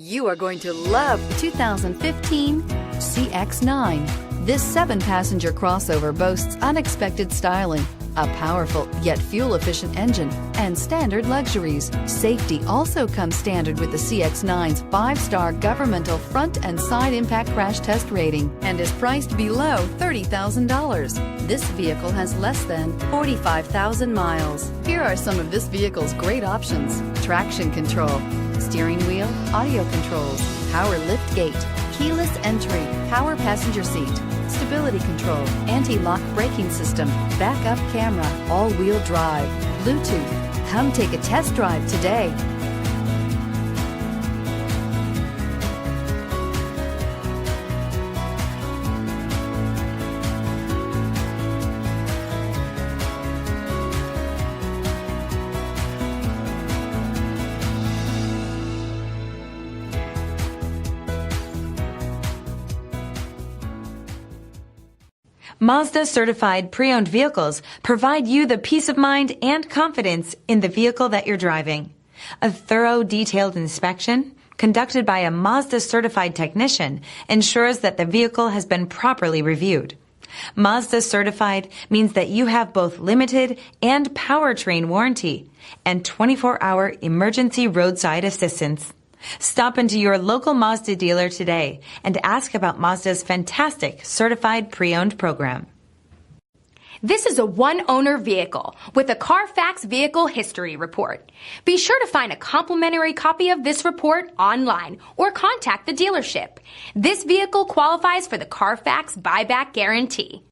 You are going to love 2015 CX-9. This 7-passenger crossover boasts unexpected styling, a powerful yet fuel-efficient engine, and standard luxuries. Safety also comes standard with the CX-9's 5-star governmental front and side impact crash test rating and is priced below $30,000. This vehicle has less than 45,000 miles. Here are some of this vehicle's great options: traction control, steering wheel audio controls, power liftgate, keyless entry, power passenger seat, stability control, anti-lock braking system, backup camera, all-wheel drive, Bluetooth. Come take a test drive today. Mazda Certified Pre-Owned Vehicles provide you the peace of mind and confidence in the vehicle that you're driving. A thorough, detailed inspection conducted by a Mazda Certified technician ensures that the vehicle has been properly reviewed. Mazda Certified means that you have both limited and powertrain warranty and 24-hour emergency roadside assistance. Stop into your local Mazda dealer today and ask about Mazda's fantastic Certified Pre-Owned program. This is a one-owner vehicle with a CARFAX Vehicle History Report. Be sure to find a complimentary copy of this report online or contact the dealership. This vehicle qualifies for the CARFAX Buyback Guarantee.